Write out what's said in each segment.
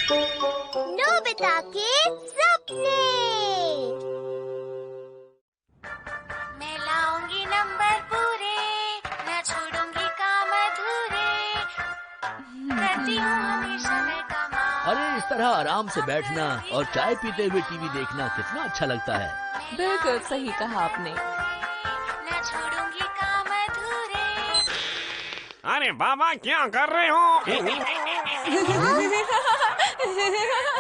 Nobita के सपने। मैं लाऊंगी नंबर पूरे, न छोड़ूंगी काम अधूरे, करती हूँ हमेशा मैं कमाल। अरे इस तरह आराम से बैठना और चाय पीते हुए टीवी देखना कितना अच्छा लगता है। बिल्कुल सही कहा आपने। न छोड़ूंगी काम अधूरे। अरे बाबा क्या कर रहे हो?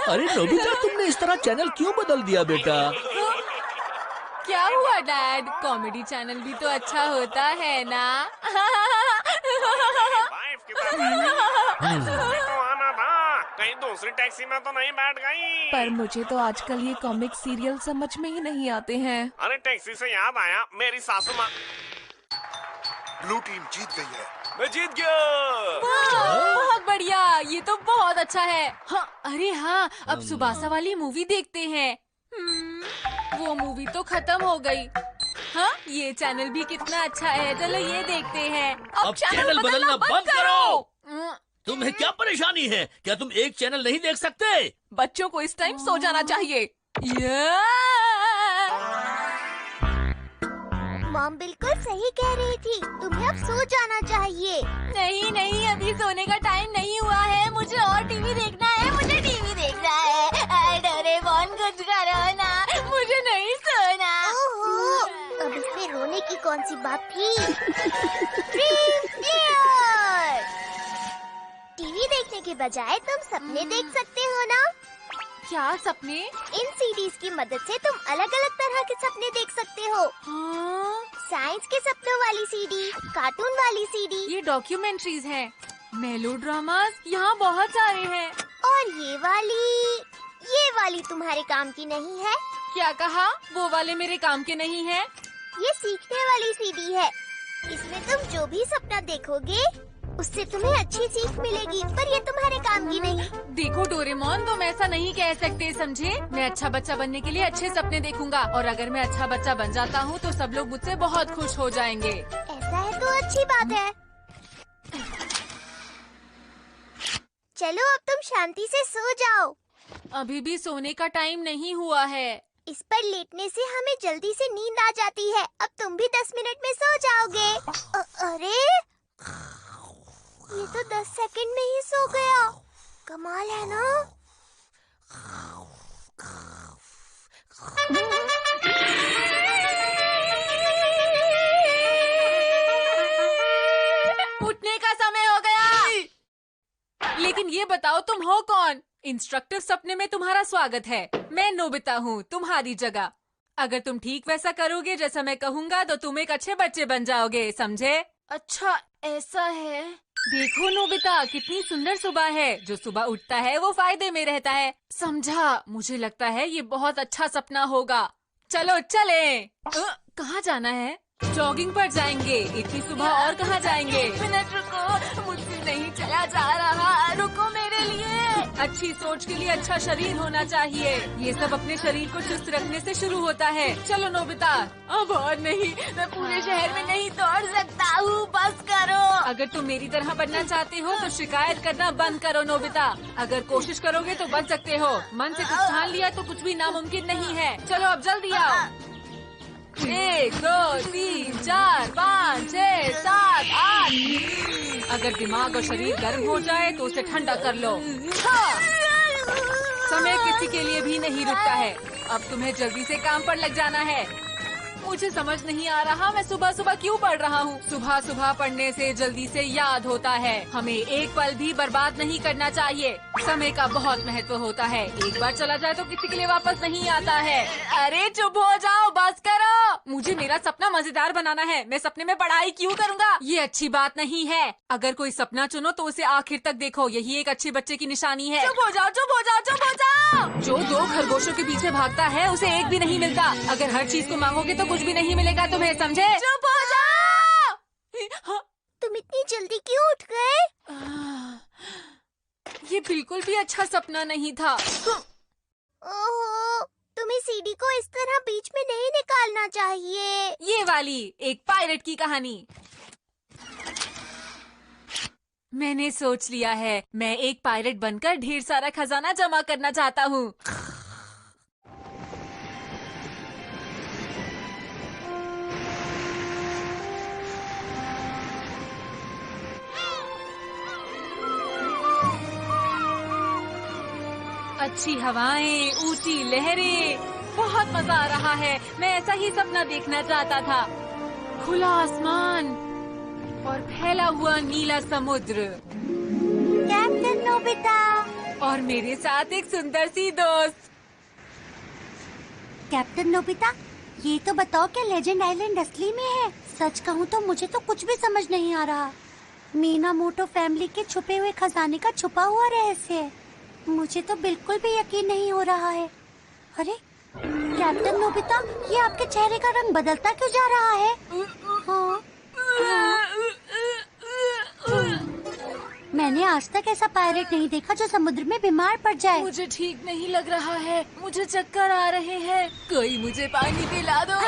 अरे नोबिता, तुमने इस तरह चैनल क्यों बदल दिया बेटा? क्या हुआ डैड? कॉमेडी चैनल भी तो अच्छा होता है ना? वाइफ की तरफ तो आना था, कहीं दूसरी टैक्सी में तो नहीं बैठ गई? पर मुझे तो आजकल ये कॉमिक सीरियल समझ में ही नहीं आते हैं। अरे टैक्सी से याद आया, मेरी सासू माँ। ब्लू टीम जीत गई है। मैं जीत गया। बहुत बढ़िया, ये तो बहुत अच्छा है। हाँ, अरे हाँ, अब सुबासा वाली मूवी देखते हैं। वो मूवी तो खत्म हो गई। हाँ, ये चैनल भी कितना अच्छा है, चलो ये देखते हैं। अब चैनल बदलना बंद करो। हम्म, तुम्हें क्या परेशानी है? क्या तुम एक चैनल नहीं देख सकते? बच्चों को इस टाइम सो जाना चाहिए। मॉम बिल्कुल सही कह रही थी, तुम्हें अब सो जाना चाहिए। नहीं नहीं, अभी सोने का टाइम नहीं हुआ है, मुझे और टीवी देखना है, मुझे टीवी देखना है। डोरेमोन कुछ करो ना, मुझे नहीं सोना। ओहो, अब इसमें रोने की कौन सी बात थी? Dream clear. टीवी देखने के बजाय तुम सपने देख सकते हो ना? क्या सपने? इन सीडीज की मदद से तुम अलग अलग तरह के सपने देख सकते हो। हाँ, साइंस के सपनों वाली सीडी, कार्टून वाली सीडी, ये डॉक्यूमेंट्रीज हैं, मेलोड्रामास यहाँ बहुत सारे हैं। और ये वाली तुम्हारे काम की नहीं है। क्या कहा? वो वाले मेरे काम के नहीं हैं? ये सीखने वाली सीडी है। इसमें तुम जो भी सपना देखोगे उससे तुम्हें अच्छी सीख मिलेगी, पर ये तुम्हारे काम की नहीं। देखो डोरेमोन, तुम ऐसा नहीं कह सकते, समझे? मैं अच्छा बच्चा बनने के लिए अच्छे सपने देखूंगा, और अगर मैं अच्छा बच्चा बन जाता हूँ तो सब लोग मुझसे बहुत खुश हो जाएंगे। ऐसा है तो अच्छी बात है। चलो अब तुम शांति से सो जाओ। अभी भी सोने का टाइम नहीं हुआ है। इस पर लेटने से हमें जल्दी से नींद आ जाती है। अब तुम भी 10 मिनट में सो जाओगे। अरे ये तो 10 सेकंड में ही सो गया। कमाल है ना? उठने का समय हो गया। लेकिन ये बताओ, तुम हो कौन? इंस्ट्रक्टर सपने में तुम्हारा स्वागत है। मैं नोबिता हूँ, तुम्हारी जगह। अगर तुम ठीक वैसा करोगे जैसा मैं कहूँगा तो तुम एक अच्छे बच्चे बन जाओगे, समझे? अच्छा, ऐसा है। देखो नोबिता, कितनी सुंदर सुबह है। जो सुबह उठता है वो फायदे में रहता है, समझा? मुझे लगता है ये बहुत अच्छा सपना होगा। चलो चलें। कहाँ जाना है? जॉगिंग पर जाएंगे। इतनी सुबह और कहाँ जाएंगे? एक मिनट रुको, मुझसे नहीं चला जा रहा। रुको मेरे लिए। अच्छी सोच के लिए अच्छा शरीर होना चाहिए। ये सब अपने शरीर को चुस्त रखने से शुरू होता है। चलो नोबिता। अब और नहीं, मैं पूरे शहर में नहीं दौड़ सकता हूँ, बस करो। अगर तुम मेरी तरह बनना चाहते हो तो शिकायत करना बंद करो नोबिता। अगर कोशिश करोगे तो बन सकते हो। मन से कुछ ठान लिया तो कुछ भी नामुमकिन नहीं है। चलो अब जल्दी आओ। 1 2 3 4 5 6 7 8। अगर दिमाग और शरीर गर्म हो जाए तो उसे ठंडा कर लो। हाँ। समय किसी के लिए भी नहीं रुकता है। अब तुम्हें जल्दी से काम पर लग जाना है। मुझे समझ नहीं आ रहा मैं सुबह सुबह क्यों पढ़ रहा हूँ। सुबह सुबह पढ़ने से जल्दी से याद होता है। हमें एक पल भी बर्बाद नहीं करना चाहिए। समय का बहुत महत्व होता है। एक बार चला जाए तो किसी के लिए वापस नहीं आता है। अरे चुप हो जाओ, बस करो। मुझे मेरा सपना मजेदार बनाना है। मैं सपने में पढ़ाई क्यों करूँगा? ये अच्छी बात नहीं है। अगर कोई सपना चुनो तो उसे आखिर तक देखो। यही एक अच्छे बच्चे की निशानी है। चुप हो जाओ, चुप हो जाओ, चुप हो जाओ। जो 2 खरगोशों के पीछे भागता है उसे एक भी नहीं मिलता। अगर हर चीज को मांगोगे तो कुछ भी नहीं मिलेगा तुम्हें, समझे? चुप हो जाओ। तुम इतनी जल्दी क्यों उठ गए? ये बिल्कुल भी अच्छा सपना नहीं था। ओहो, तुम्हें सीडी को इस तरह बीच में नहीं निकालना चाहिए। ये वाली एक पायरेट की कहानी। मैंने सोच लिया है, मैं एक पायलट बनकर ढेर सारा खजाना जमा करना चाहता हूँ। अच्छी हवाएं, ऊंची लहरें, बहुत मजा आ रहा है। मैं ऐसा ही सपना देखना चाहता था। खुला आसमान और फैला हुआ नीला समुद्र कैप्टन नोबिता। और मेरे साथ एक सुंदर सी दोस्त। कैप्टन नोबिता, ये तो बताओ क्या लेजेंड आइलैंड असली में है? सच कहूँ तो मुझे तो कुछ भी समझ नहीं आ रहा। मीना मोटो फैमिली के छुपे हुए खजाने का छुपा हुआ रहस्य है। मुझे तो बिल्कुल भी यकीन नहीं हो रहा है। अरे कैप्टन नोबिता, ये आपके चेहरे का रंग बदलता क्यों जा रहा है? हाँ, मैंने आज तक ऐसा पायलट नहीं देखा जो समुद्र में बीमार पड़ जाए। मुझे ठीक नहीं लग रहा है, मुझे चक्कर आ रहे हैं। कोई मुझे पानी पिला दो।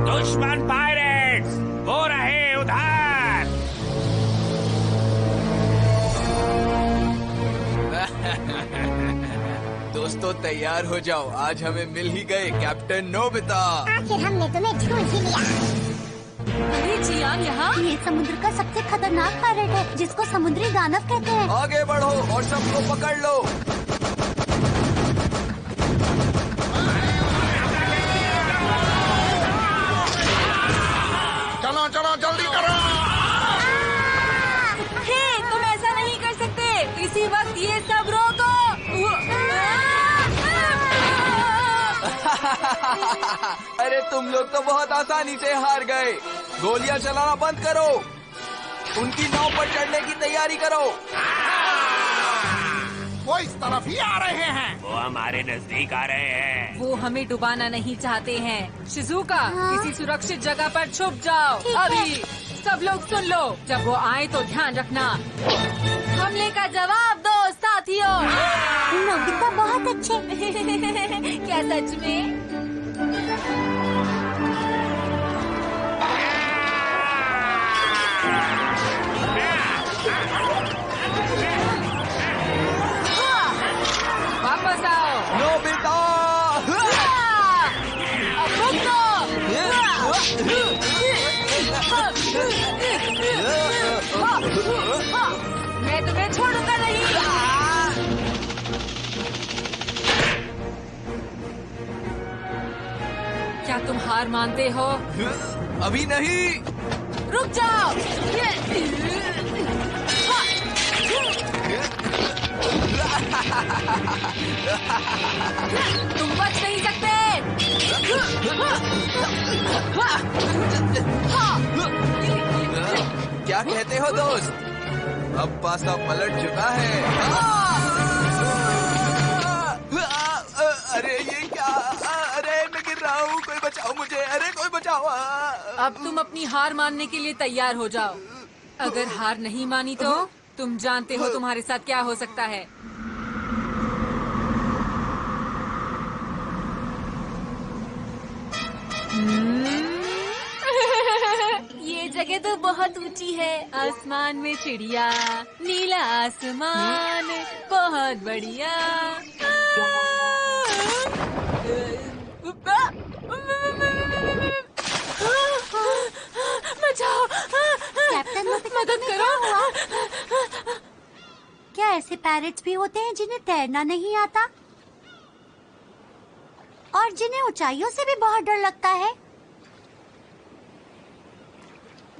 दुश्मन पायरेट्स वो रहे उधर। दोस्तों तैयार हो जाओ, आज हमें मिल ही गए कैप्टन नोबिता। आखिर हमने तुम्हें ढूंढ ही लिया। अरे जियान यहाँ। ये समुद्र का सबसे खतरनाक पायलट है जिसको समुद्री दानव कहते हैं। आगे बढ़ो और सबको पकड़ लो। चलो चलो जल्दी करो। हे, तुम ऐसा नहीं कर सकते। इसी वक्त ये सब रोको। अरे तुम लोग तो बहुत आसानी से हार गए। गोलियां चलाना बंद करो। उनकी नाव पर चढ़ने की तैयारी करो। वो इस तरफ ही आ रहे हैं। वो हमारे नजदीक आ रहे हैं। वो हमें डुबाना नहीं चाहते हैं। शिजुका, हाँ? किसी सुरक्षित जगह पर छुप जाओ। ठीक है। अभी सब लोग सुन लो, जब वो आए तो ध्यान रखना। हमले का जवाब दो साथियों। नोबिता बहुत अच्छे। क्या सच में? वापस आओ। नोबिता! अब रुक दो। मैं तुम्हें छोड़ूंगा नहीं। क्या तुम हार मानते हो? अभी नहीं। रुक जाओ। तुम बच नहीं सकते। क्या कहते हो दोस्त? अब पासा पलट चुका है। अरे ये क्या? अरे मैं गिर रहा हूँ, कोई बचाओ मुझे। अरे कोई बचाओ। अब तुम अपनी हार मानने के लिए तैयार हो जाओ। अगर हार नहीं मानी तो तुम जानते हो तुम्हारे साथ क्या हो सकता है। ये जगह तो बहुत ऊंची है। आसमान में चिड़िया, नीला आसमान, बहुत बढ़िया। बचाओ, कैप्टन नोबिता, मदद तुम्हें करो। क्या हुआ? क्या ऐसे पैरेट्स भी होते हैं जिन्हें तैरना नहीं आता और जिन्हें ऊंचाइयों से भी बहुत डर लगता है?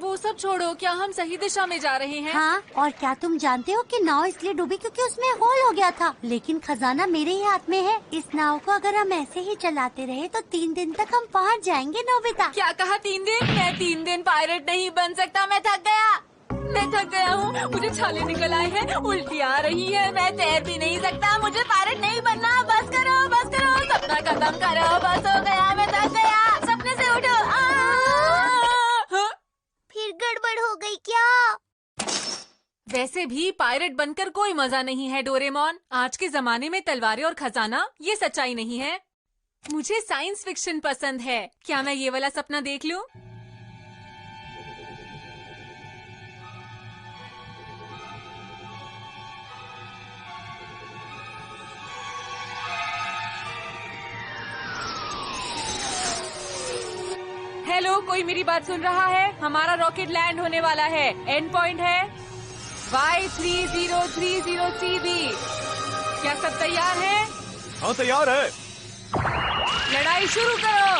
वो सब छोड़ो, क्या हम सही दिशा में जा रहे हैं? हाँ, और क्या तुम जानते हो कि नाव इसलिए डूबी क्योंकि उसमें होल हो गया था, लेकिन खजाना मेरे ही हाथ में है। इस नाव को अगर हम ऐसे ही चलाते रहे तो 3 दिन तक हम पहुँच जाएंगे नोबिता। क्या कहा 3 दिन? मैं 3 दिन पायलट नहीं बन सकता। मैं थक गया हूँ। मुझे छाले निकल आए हैं, उल्टी आ रही है, मैं तैर भी नहीं सकता। मुझे पायलट नहीं बनना। बस करो, सपना खत्म करो। बस हो गया, मैं थक गया। सपने से उठो। फिर गड़बड़ हो गई क्या? वैसे भी पायलट बनकर कोई मजा नहीं है डोरेमोन। आज के जमाने में तलवारें और खजाना, ये सच्चाई नहीं है। मुझे साइंस फिक्शन पसंद है। क्या मैं ये वाला सपना देख लूं? हेलो, कोई मेरी बात सुन रहा है? हमारा रॉकेट लैंड होने वाला है। एंड पॉइंट है Y3030 CB। क्या सब तैयार है? हाँ तैयार है। लड़ाई शुरू करो।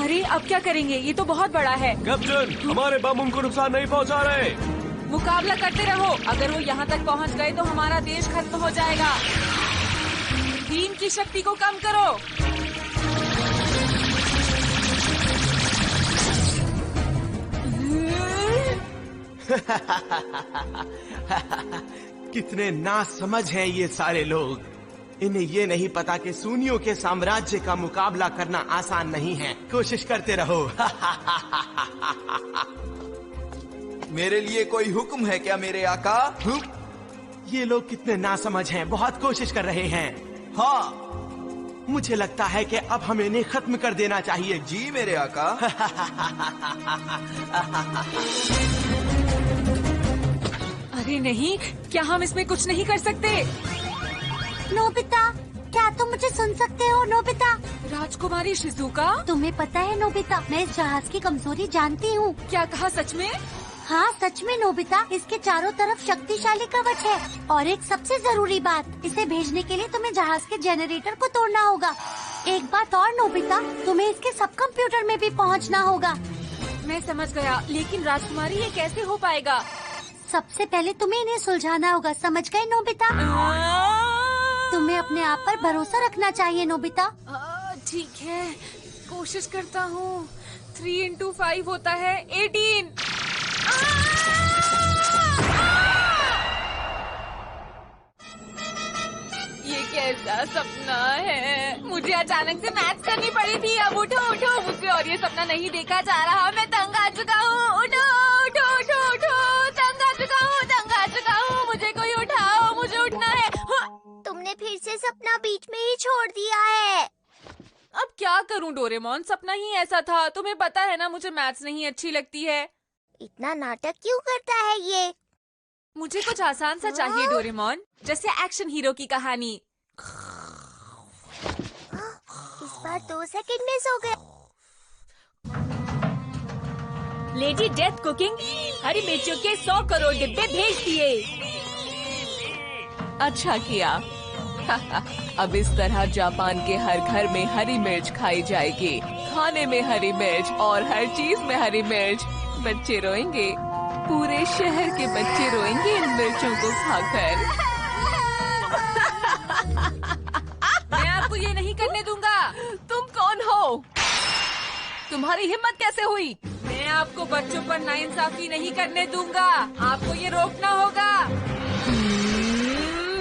अरे अब क्या करेंगे? ये तो बहुत बड़ा है। कैप्टन, हमारे बम उनको नुकसान नहीं पहुंचा रहे। मुकाबला करते रहो। अगर वो यहाँ तक पहुँच गए तो हमारा देश खत्म हो जाएगा। बीम की शक्ति को कम करो। कितने नासमझ हैं ये सारे लोग। इन्हें ये नहीं पता कि सूनियों के साम्राज्य का मुकाबला करना आसान नहीं है। कोशिश करते रहो। मेरे लिए कोई हुक्म है क्या मेरे आका? ये लोग कितने नासमझ हैं, बहुत कोशिश कर रहे हैं। हाँ मुझे लगता है कि अब हमें इन्हें खत्म कर देना चाहिए। जी मेरे आका। अरे नहीं, क्या हम इसमें कुछ नहीं कर सकते? नोबिता, क्या तुम मुझे सुन सकते हो? नोबिता, राजकुमारी शिजुका, तुम्हें पता है नोबिता, मैं इस जहाज की कमजोरी जानती हूँ। क्या कहा? सच में? हाँ सच में नोबिता, इसके चारों तरफ शक्तिशाली कवच है। और एक सबसे जरूरी बात, इसे भेजने के लिए तुम्हें जहाज के जनरेटर को तोड़ना होगा। एक बात और नोबिता, तुम्हें इसके सब कंप्यूटर में भी पहुँचना होगा। मैं समझ गया, लेकिन राजकुमारी ये कैसे हो पाएगा? सबसे पहले तुम्हें इन्हें सुलझाना होगा, समझ गए नोबिता? तुम्हें अपने आप पर भरोसा रखना चाहिए नोबिता। ठीक है, कोशिश करता हूँ। 3 into 5 होता है 18। ये कैसा सपना है? मुझे अचानक से मैथ्स करनी पड़ी थी। अब उठो उठो, मुझसे और ये सपना नहीं देखा जा रहा। मैं तंग आ चुका हूँ। उठो उठो उठो उठो, तंग आ चुका हूँ, तंग आ चुका हूँ। मुझे कोई उठाओ, मुझे उठना है। तुमने फिर से सपना बीच में ही छोड़ दिया है। अब क्या करूं डोरेमोन, सपना ही ऐसा था। तुम्हें पता है ना, मुझे मैथ्स नहीं अच्छी लगती है। इतना नाटक क्यों करता है ये? मुझे कुछ आसान सा चाहिए डोरेमोन, जैसे एक्शन हीरो की कहानी। इस बार 2 सेकंड मिस हो गए। लेडी डेथ कुकिंग हरी मिर्चों के 100 करोड़ डिब्बे भेज दिए। अच्छा किया। अब इस तरह जापान के हर घर में हरी मिर्च खाई जाएगी। खाने में हरी मिर्च और हर चीज में हरी मिर्च। बच्चे रोएंगे, पूरे शहर के बच्चे रोएंगे इन मिर्चों को खाकर। मैं आपको ये नहीं करने दूंगा। तुम कौन हो? तुम्हारी हिम्मत कैसे हुई? मैं आपको बच्चों पर नाइंसाफी नहीं करने दूंगा। आपको ये रोकना होगा।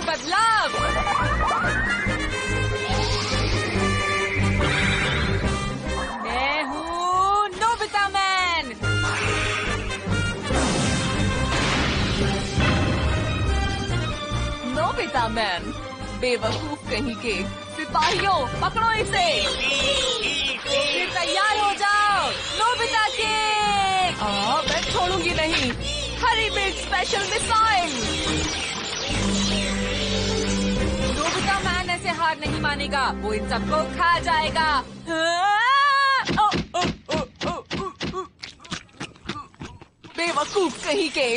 बदलाव। मैं हूँ नोबिता मैन। नोबिता मैन, बेवकूफ कहीं के। सिपाहियों, पकड़ो इसे। फिर तैयार हो जाओ। नोबिता के मैं छोड़ूंगी नहीं। हरी मिर्च स्पेशल मिसाइल। नोबिता मैन ऐसे हार नहीं मानेगा। वो इन सबको खा जाएगा। बेवकूफ कहीं के।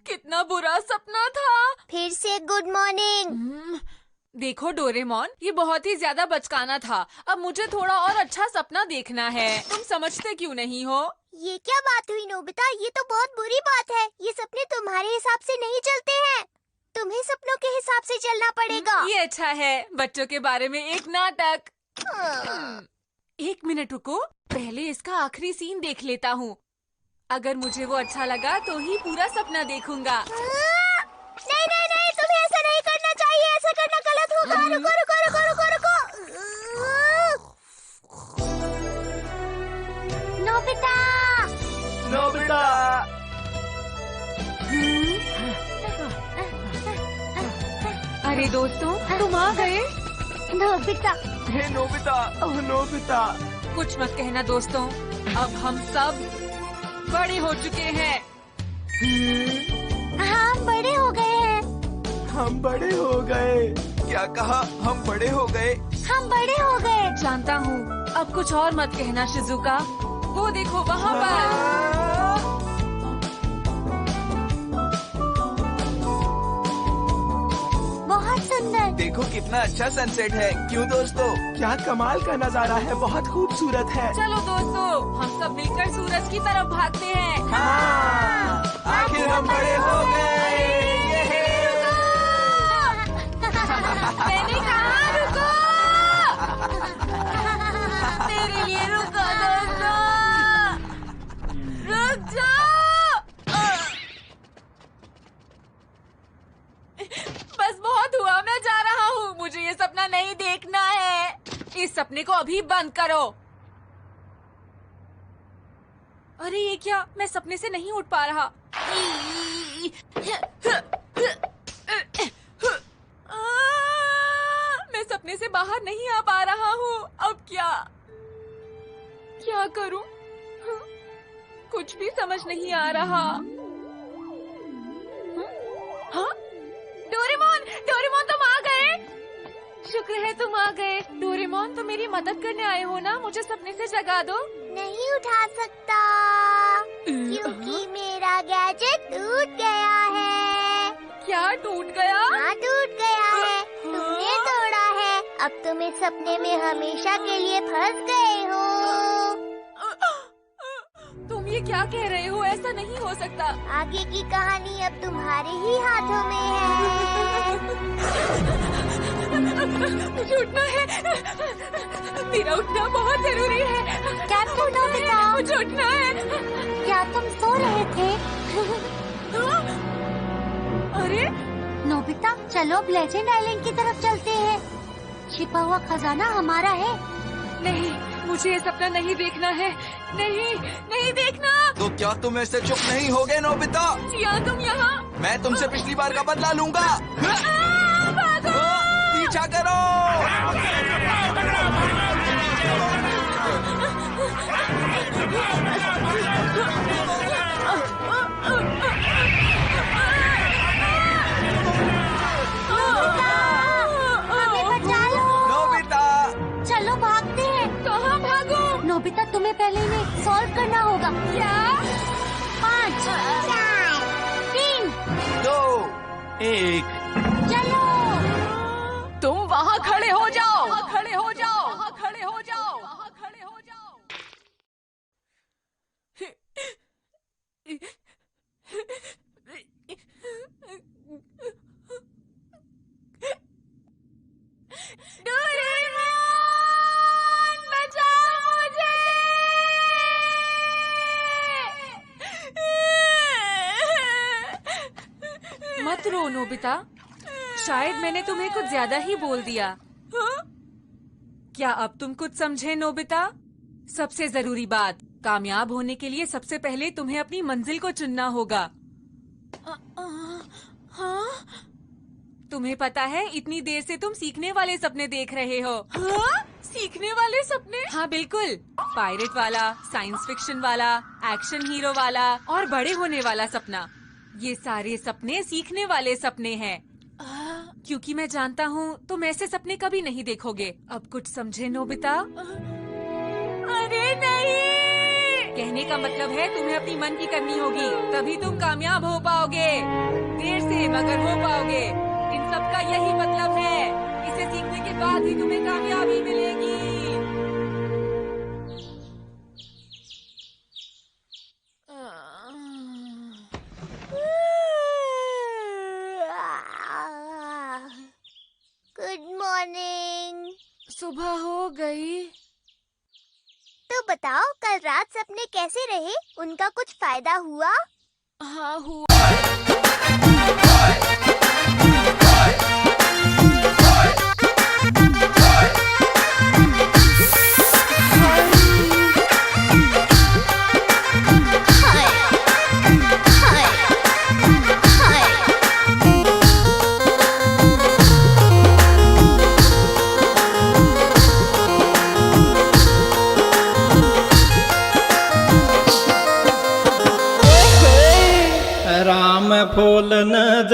कितना बुरा सपना था। फिर से गुड मॉर्निंग। देखो डोरेमोन, ये बहुत ही ज्यादा बचकाना था। अब मुझे थोड़ा और अच्छा सपना देखना है। तुम समझते क्यों नहीं हो? ये क्या बात हुई नोबिता? ये तो बहुत बुरी बात है। ये सपने तुम्हारे हिसाब से नहीं चलते हैं। तुम्हें सपनों के हिसाब से चलना पड़ेगा। ये अच्छा है, बच्चों के बारे में एक नाटक। 1 मिनट रुको, पहले इसका आखिरी सीन देख लेता हूँ। अगर मुझे वो अच्छा लगा तो ही पूरा सपना देखूंगा। नहीं नहीं नहीं, तुम्हें ऐसा नहीं करना चाहिए। ऐसा करना गलत होगा। रुको रुको रुको रुको रुको। Nobita, Nobita. अरे दोस्तों, तुम आ गए। नोबिता, हे नोबिता। ओह नोबिता, कुछ मत कहना दोस्तों, अब हम सब बड़े हो चुके हैं। हम बड़े हो गए हैं। हम बड़े हो गए। क्या कहा? हम बड़े हो गए। हम बड़े हो गए। जानता हूँ, अब कुछ और मत कहना शिजुका। वो देखो वहाँ पर। बहुत सुंदर। देखो कितना अच्छा सनसेट है, क्यों दोस्तों? क्या कमाल का नजारा है, बहुत खूबसूरत है। चलो दोस्तों, हम सब मिलकर सूरज की तरफ भागते हैं। आखिर हम बड़े हो गए। मैंने कहा रुको। तेरे लिए रुको दोस्तों, रुक जाओ। बस बहुत हुआ, मैं जा रहा हूँ। मुझे ये सपना नहीं देखना है। इस सपने को अभी बंद करो। अरे ये क्या, मैं सपने से नहीं उठ पा रहा। मैं सपने से बाहर नहीं आ पा रहा हूँ। अब क्या करूँ? कुछ भी समझ नहीं आ रहा। हाँ? डोरेमोन, डोरेमोन तुम आ गए। शुक्र है तुम आ गए। डोरेमोन, तुम मेरी मदद करने आए हो ना? मुझे सपने से जगा दो। नहीं उठा सकता क्योंकि मेरा गैजेट टूट गया है। क्या टूट गया? हाँ, टूट गया है। तुमने तोड़ा है। अब तुम इस सपने में हमेशा के लिए फंस गए हो। तुम ये क्या कह रहे हो? ऐसा नहीं हो सकता। आगे की कहानी अब तुम्हारे ही हाथों में है। मुझे उठना है। मेरा उठना बहुत जरूरी है। कैप्टन नोबिता, मुझे उठना है। क्या तुम सो रहे थे? अरे नोबिता, चलो अब लेजेंड आइलैंड की तरफ चलते हैं। छिपा हुआ खजाना हमारा है। नहीं, मुझे ये सपना नहीं देखना है। नहीं, नहीं देखना। तो क्या तुम ऐसे चुप नहीं होगे नोबिता? या तुम यहाँ। मैं तुमसे पिछली बार का बदला लूंगा। भागो। पीछा करो। हमें बचा लो। नोबिता, चलो भागते हैं। कहाँ भागो? नोबिता, तुम्हें पहले इन्हें सॉल्व करना होगा। क्या? 5 4 3 2 1। चलो। तुम वहाँ खड़े हो जाओ। वहाँ खड़े हो जाओ। वहाँ खड़े हो जाओ। वहाँ खड़े हो जाओ। डोरेमोन, बचाओ मुझे। मत रो नोबिता, शायद मैंने तुम्हें कुछ ज्यादा ही बोल दिया। क्या अब तुम कुछ समझे नोबिता? सबसे जरूरी बात, कामयाब होने के लिए सबसे पहले तुम्हें अपनी मंजिल को चुनना होगा। हाँ? तुम्हें पता है, इतनी देर से तुम सीखने वाले सपने देख रहे हो। हाँ? सीखने वाले सपने? हाँ बिल्कुल, पायरेट वाला, साइंस फिक्शन वाला, एक्शन हीरो वाला और बड़े होने वाला सपना। ये सारे सपने सीखने वाले सपने हैं। क्योंकि मैं जानता हूँ तुम ऐसे सपने कभी नहीं देखोगे। अब कुछ समझे नोबिता? अरे नहीं! कहने का मतलब है तुम्हें अपनी मन की करनी होगी, तभी तुम कामयाब हो पाओगे। देर से मगर हो पाओगे। इन सब का यही मतलब है। इसे सीखने के बाद ही तुम्हें कामयाबी मिलेगी। Good morning. सुबह हो गई। तो बताओ, कल रात सपने कैसे रहे? उनका कुछ फायदा हुआ? हाँ हुआ।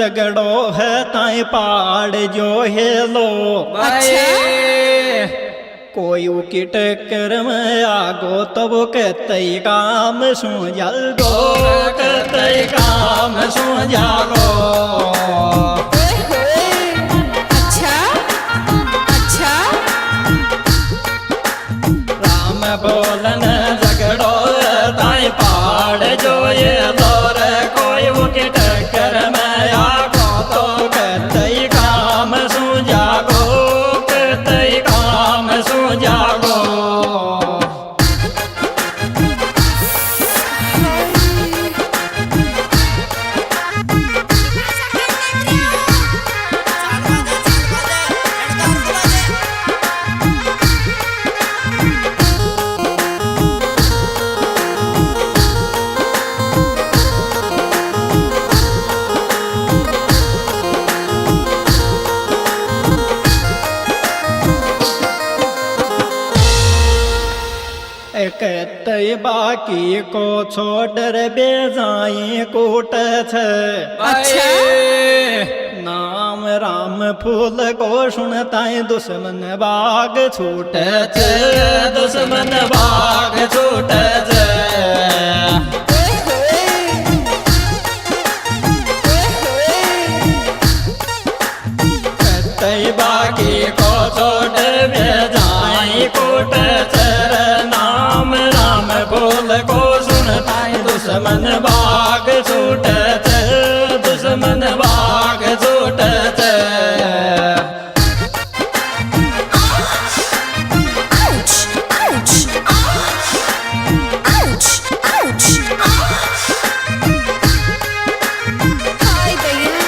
झगड़ो है ताई पाड़ जो है लो। कोई की टक्कर में आगो तब कहते काम सो जागो, कहते काम सो जागो। अच्छा अच्छा राम बोलन झगड़ो ताई पाड़ जो ये दौर, कोई की टक्कर में आगो तो कहते काम सो जागो, कहते काम सो जागो। कहते बाकी को छोड़ बेजाई कूट छे। अच्छा नाम राम फूल को सुनता दुश्मन बाग छूट छे, दुश्मन बाग छूट छे। कहते बाकी को छोड़ बेजाई कूट छे, नाम राम बोल को सुनता दुश्मन बाग छूट छे, दुश्मन बाग छूट छे। हाय भैया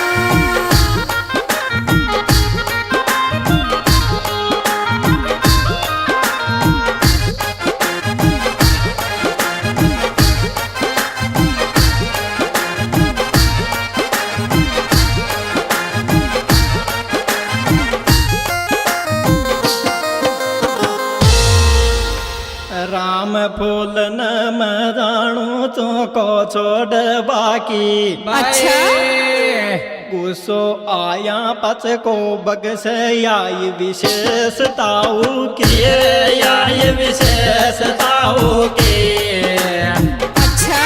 राम फूल न मैं जानू तो को छोड़ बाकी। अच्छा गुस्सो आया पच को बग से आई विशेषताओं की, आई विशेषताओं की। अच्छा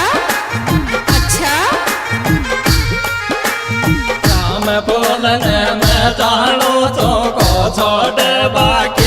अच्छा राम बोलन मैं जानू तो को छोड़ बाकी।